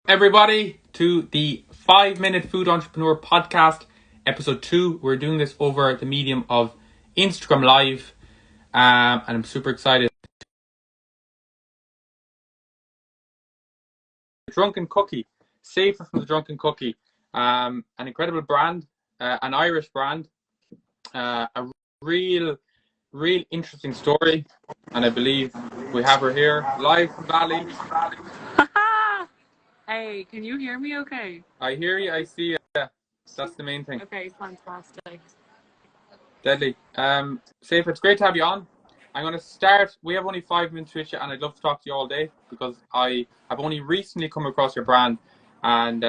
Everybody to the 5 Minute Food Entrepreneur Podcast, episode 2. We're doing this over the medium of Instagram Live, and I'm super excited. Drunken Cookie, safer from the Drunken Cookie, an incredible brand, an Irish brand, a real, real interesting story, and I believe we have her here live from Bali. Hey, can you hear me okay? I hear you, I see you. That's the main thing. Okay, fantastic. Deadly. Safe, it's great to have you on. I'm going to start. We have only 5 minutes with you, and I'd love to talk to you all day because I have only recently come across your brand. And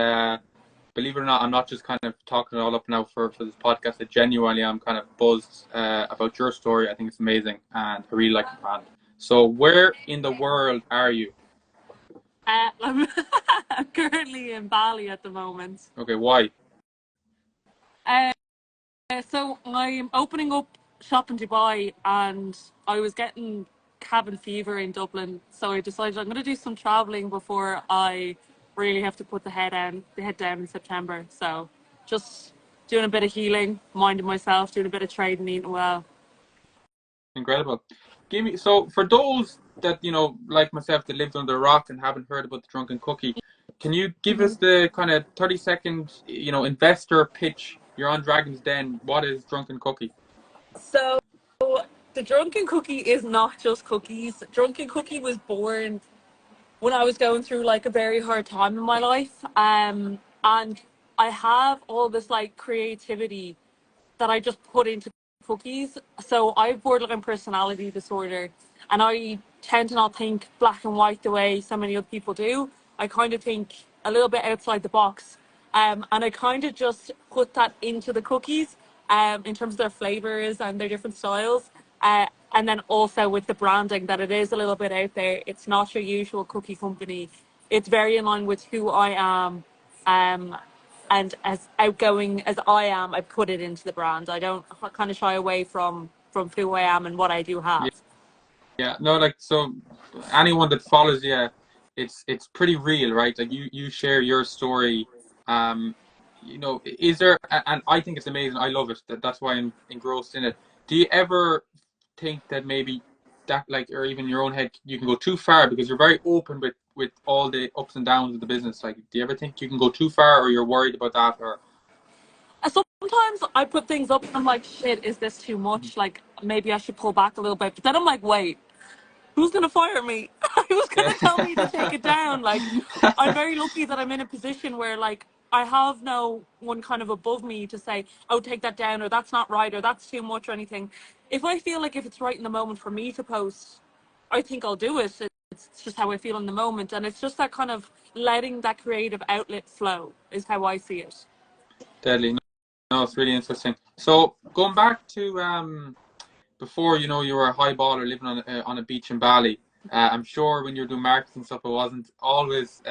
believe it or not, I'm not just kind of talking it all up now for this podcast. I genuinely am kind of buzzed about your story. I think it's amazing, and I really like the brand. So, where in the world are you? I'm currently in Bali at the moment. Okay, why? Uh, so I'm opening up shop in Dubai, and I was getting cabin fever in Dublin. So I decided I'm going to do some traveling before I really have to put the head down in September. So just doing a bit of healing, minding myself, doing a bit of trading, eating well. Incredible. Give me so for those that like myself, that lived under a rock and haven't heard about the Drunken Cookie. Can you give us the kind of 30-second, investor pitch? You're on Dragon's Den. What is Drunken Cookie? So the Drunken Cookie is not just cookies. Drunken Cookie was born when I was going through like a very hard time in my life. And I have all this like creativity that I just put into cookies. So I have borderline personality disorder, and I tend to not think black and white the way so many other people do. I kind of think a little bit outside the box. And I kind of just put that into the cookies, in terms of their flavors and their different styles. And then also with the branding, that it is a little bit out there. It's not your usual cookie company. It's very in line with who I am. Um, and as outgoing as I am, I put it into the brand. I don't kind of shy away from who I am and what I do Yeah, have. yeah. No, like so, anyone that follows you, it's pretty real, right? Like you share your story. Is there? And I think it's amazing. I love it. That's why I'm engrossed in it. Do you ever think that maybe that, like, or even in your own head, you can go too far because you're very open with all the ups and downs of the business? Like, do you ever think you can go too far, or you're worried about that, or? And sometimes I put things up and I'm like, shit, is this too much? Like maybe I should pull back a little bit. But then I'm like, wait, who's gonna fire me? Who's Yeah. gonna tell me to take it down? Like, I'm very lucky that I'm in a position where like I have no one kind of above me to say, oh, take that down, or that's not right, or that's too much, or anything. If I feel like if it's right in the moment for me to post, I think I'll do it. It's just how I feel in the moment, and it's just that kind of letting that creative outlet flow is how I see it. Deadly. No, it's really interesting. So going back to before, you were a high baller living on a beach in Bali. I'm sure when you're doing marketing stuff, it wasn't always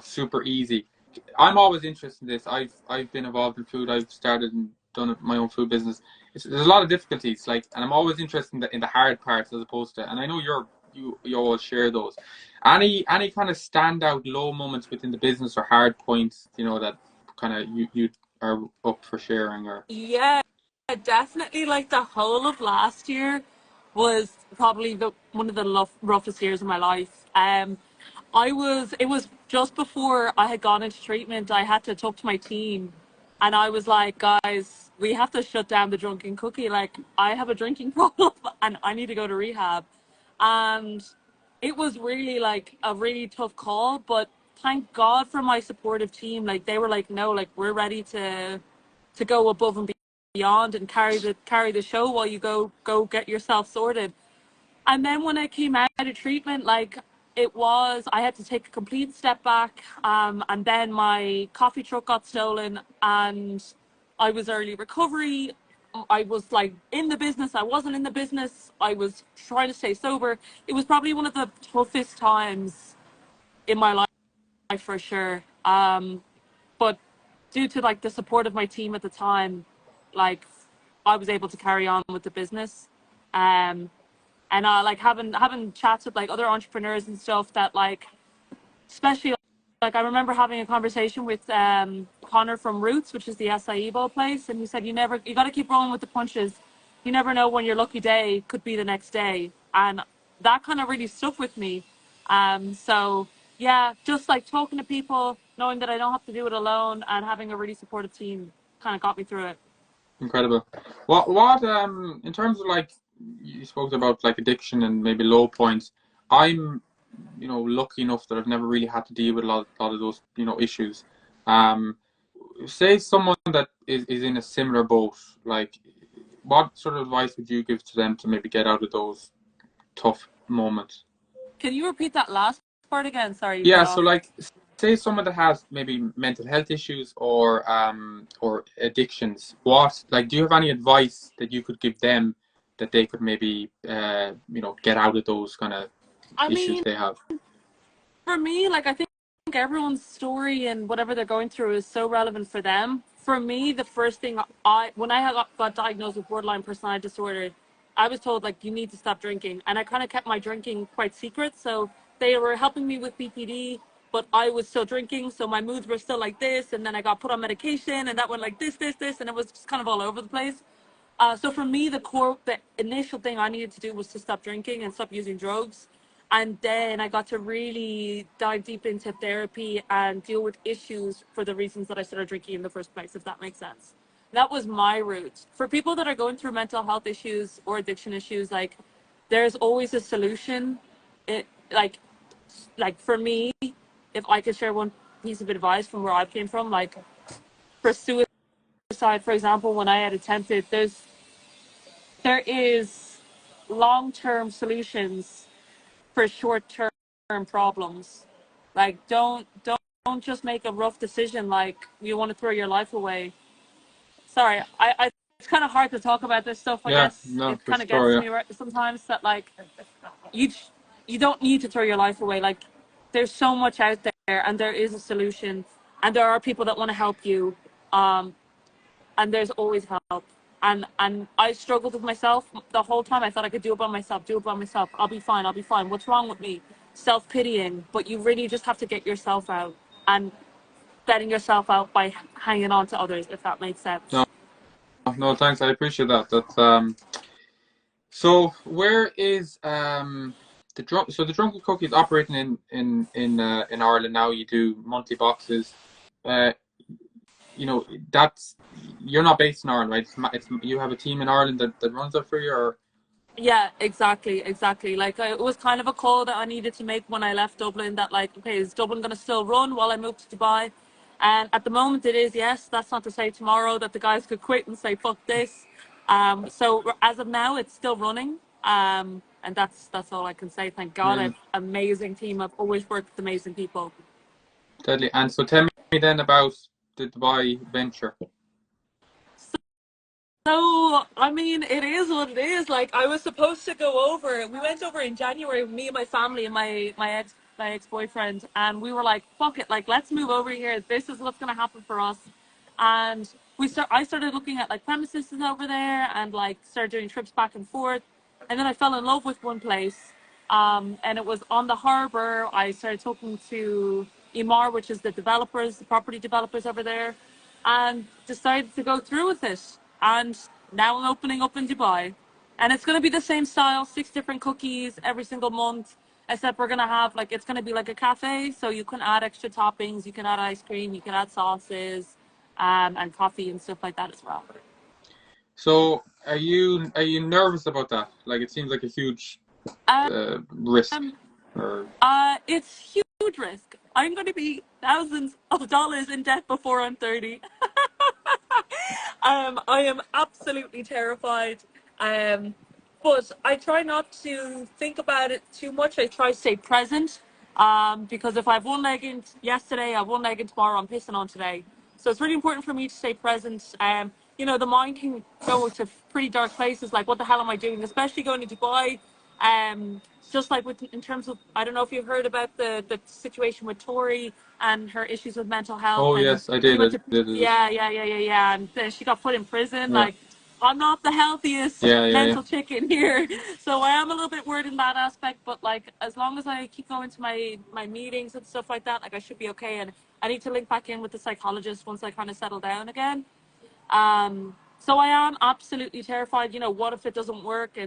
super easy. I'm always interested in this. I've been involved in food. I've started and done my own food business. There's a lot of difficulties, like, and I'm always interested in the hard parts as opposed to. And I know you always share those. Any kind of standout low moments within the business or hard points, that kind of you are up for sharing, or? Yeah, definitely. Like the whole of last year was probably the one of the roughest years of my life. It was just before I had gone into treatment. I had to talk to my team, and I was like, guys, we have to shut down the Drunken Cookie. Like, I have a drinking problem, and I need to go to rehab. And it was really like a really tough call, but thank God for my supportive team. Like, they were like, no, like, we're ready to go above and beyond and carry the show while you go get yourself sorted. And then when I came out of treatment, like, I had to take a complete step back. And then my coffee truck got stolen, and I was early recovery. I was like in the business, I wasn't in the business. I was trying to stay sober. It was probably one of the toughest times in my life for sure. But due to like the support of my team at the time, like, I was able to carry on with the business. Um, and like having chats with like other entrepreneurs and stuff that, like, especially like I remember having a conversation with Connor from Roots, which is the acai bowl place, and he said you got to keep rolling with the punches. You never know when your lucky day could be the next day, and that kind of really stuck with me. So yeah, just like talking to people, knowing that I don't have to do it alone, and having a really supportive team kind of got me through it. Incredible. What in terms of like you spoke about like addiction and maybe low points. I'm lucky enough that I've never really had to deal with lot of those issues. Um, Say someone that is in a similar boat, like what sort of advice would you give to them to maybe get out of those tough moments? Can you repeat that last part again? Sorry, you cut Yeah, so off. like say someone that has maybe mental health issues or addictions, what like do you have any advice that you could give them that they could maybe get out of those kind of I issues mean, they have? for me, like I think everyone's story and whatever they're going through is so relevant for them. For me, the first thing when I got diagnosed with borderline personality disorder, I was told like you need to stop drinking, and I kind of kept my drinking quite secret. So they were helping me with BPD, but I was still drinking, so my moods were still like this, and then I got put on medication, and that went like this, and it was just kind of all over the place. So for me, the initial thing I needed to do was to stop drinking and stop using drugs. And then I got to really dive deep into therapy and deal with issues for the reasons that I started drinking in the first place, if that makes sense. That was my route. For people that are going through mental health issues or addiction issues, like there's always a solution. It like for me, if I could share one piece of advice from where I came from, like for suicide, for example, when I had attempted, there is long-term solutions for short-term problems. Like don't just make a rough decision like you want to throw your life away. Sorry, I it's kind of hard to talk about this stuff. I Yeah, guess no, it for kind of sure, gets to yeah. me sometimes that like you you don't need to throw your life away. Like there's so much out there, and there is a solution, and there are people that want to help you. Um, and there's always help. And I struggled with myself the whole time. I thought I could do it by myself, do it by myself. I'll be fine. I'll be fine. What's wrong with me? Self pitying. But you really just have to get yourself out and getting yourself out by hanging on to others, if that makes sense. No, no, thanks. I appreciate that. So where is the Drunken Cookie is operating in Ireland now. You do monthly boxes. Uh, that's you're not based in Ireland, right? It's you have a team in Ireland that runs that for you, or Yeah, exactly, exactly. Like it was kind of a call that I needed to make when I left Dublin. That like, okay, is Dublin going to still run while I move to Dubai? And at the moment, it is. Yes, that's not to say tomorrow that the guys could quit and say fuck this. So as of now, it's still running. And that's all I can say. Thank God, I've amazing, amazing team. I've always worked with amazing people. deadly. And so tell me then about the Dubai venture. So, I mean, it is what it is. Like, I was supposed to go over. We went over in January, me and my family and my ex boyfriend, and we were like, "Fuck it! Like, let's move over here. This is what's gonna happen for us." And I started looking at like premises over there, and like started doing trips back and forth. And then I fell in love with one place, and it was on the harbor. I started talking to Emar, which is the property developers over there, and decided to go through with it. And now I'm opening up in Dubai. And it's going to be the same style, six different cookies every single month. Except we're going to have like, it's going to be like a cafe. So you can add extra toppings, you can add ice cream, you can add sauces, and coffee and stuff like that as well. So are you nervous about that? Like it seems like a huge risk, Um, or it's huge risk. I'm going to be thousands of dollars in debt before I'm 30. I am absolutely terrified. Um, but I try not to think about it too much. I try to stay present. Because if I have one leg in yesterday, I have one leg in tomorrow, I'm pissing on today. So it's really important for me to stay present. The mind can go to pretty dark places, like what the hell am I doing? Especially going to Dubai. Um, just like in terms of, I don't know if you've heard about the situation with Tori and her issues with mental health, oh and yes, I she did, went I to did, I did. yeah, yeah, yeah, yeah, yeah, and then she got put in prison. Yeah. Like, I'm not the healthiest Yeah. mental chicken here, so I am a little bit worried in that aspect. But like, as long as I keep going to my meetings and stuff like that, like I should be okay. And I need to link back in with the psychologist once I kind of settle down again. So I am absolutely terrified. You know, what if it doesn't work?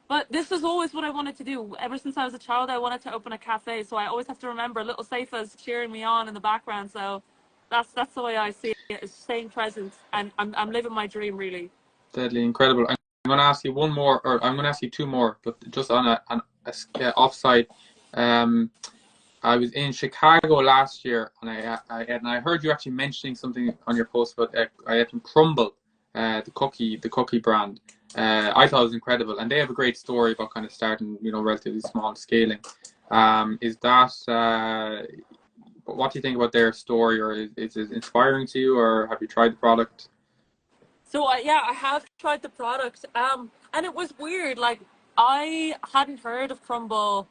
But this is always what I wanted to do. Ever since I was a child, I wanted to open a cafe. So I always have to remember little Seifa's cheering me on in the background. So that's the way I see it, is staying present, and I'm living my dream really. Deadly incredible. I'm going to ask you one more, or I'm going to ask you two more, but just on a offside. Um, I was in Chicago last year, and I heard you actually mentioning something on your post about I had some Crumble, the cookie brand. I thought it was incredible, and they have a great story about kind of starting, relatively small scaling. Is that what do you think about their story, or is it inspiring to you, or have you tried the product? So yeah, I have tried the product, and it was weird. Like, I hadn't heard of Crumble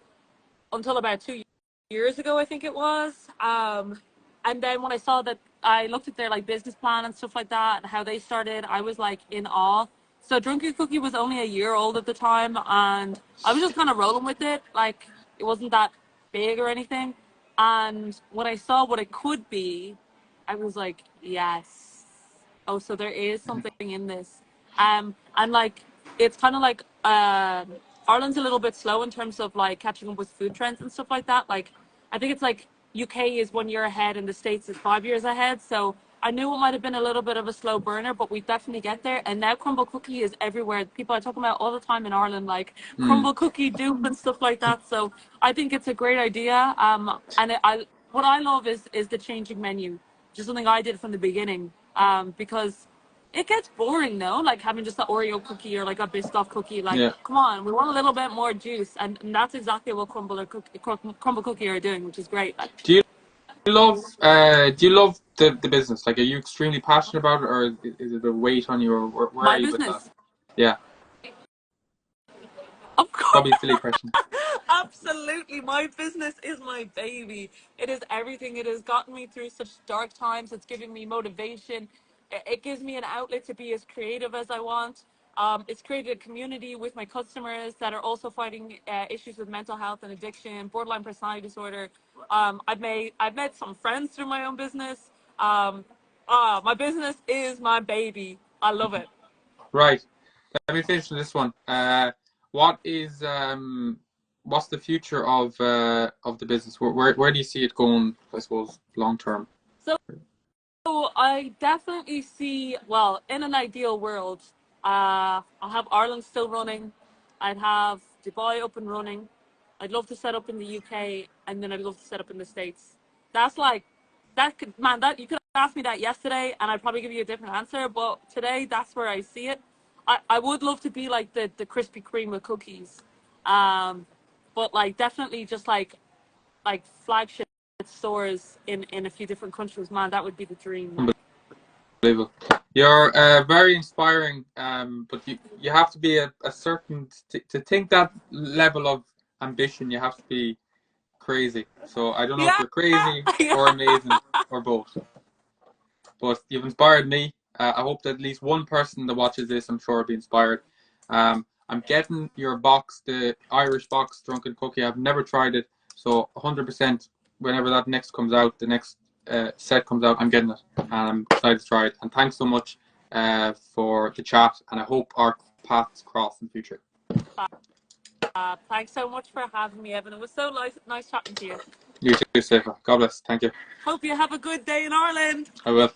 until about 2 years ago, I think it was. And then when I saw that, I looked at their like business plan and stuff like that, and how they started, I was like in awe. So Drunken Cookie was only a year old at the time, and I was just kind of rolling with it. Like, it wasn't that big or anything. And when I saw what it could be, I was like, yes. Oh, so there is something in this. And like, it's kind of like, Ireland's a little bit slow in terms of like catching up with food trends and stuff like that. Like, I think it's like UK is 1 year ahead and the States is 5 years ahead. So I knew it might have been a little bit of a slow burner, but we definitely get there. And now Crumble Cookie is everywhere. People are talking about all the time in Ireland, like Hmm. Crumble Cookie dupe and stuff like that. So I think it's a great idea. And what I love is the changing menu, which is something I did from the beginning. Because it gets boring, no? Like having just an Oreo cookie or like a Biscoff cookie. Like, Yeah. come on, we want a little bit more juice, and that's exactly what Crumble Cookie are doing, which is great. Like, Do you love the business? Like, are you extremely passionate about it, or is it a weight on you, or where are my you with that? business, Yeah, of course. probably a silly question. Absolutely. My business is my baby. It is everything. It has gotten me through such dark times. It's giving me motivation. It gives me an outlet to be as creative as I want. It's created a community with my customers that are also fighting issues with mental health and addiction, borderline personality disorder. I've met some friends through my own business. My business is my baby. I love it. Right. Let me finish with this one. What is what's the future of the business? Where do you see it going, I suppose, long term? So So I definitely see, well, in an ideal world, I'll have Ireland still running. I'd have Dubai up and running. I'd love to set up in the UK, and then I'd love to set up in the States. That's like, that could, man, that you could ask me that yesterday, and I'd probably give you a different answer. But today, that's where I see it. I would love to be like the Krispy Kreme of cookies, um, but like definitely just like flagship stores in a few different countries. Man, that would be the dream. Like, Unbelievable. You're very inspiring, but you have to be a certain to think that level of ambition. You have to be crazy. So I don't know if yeah, you're crazy yeah. or amazing or both. But you've inspired me. I hope that at least one person that watches this, I'm sure, will be inspired. I'm getting your box, the Irish box Drunken Cookie. I've never tried it, so 100%. Whenever that next comes out, the next set comes out, I'm getting it, and I'm excited to try it. And thanks so much for the chat, and I hope our paths cross in the future. Thanks so much for having me, Evan. It was so nice chatting to you. You too, Sefa. God bless. Thank you. Hope you have a good day in Ireland. I will.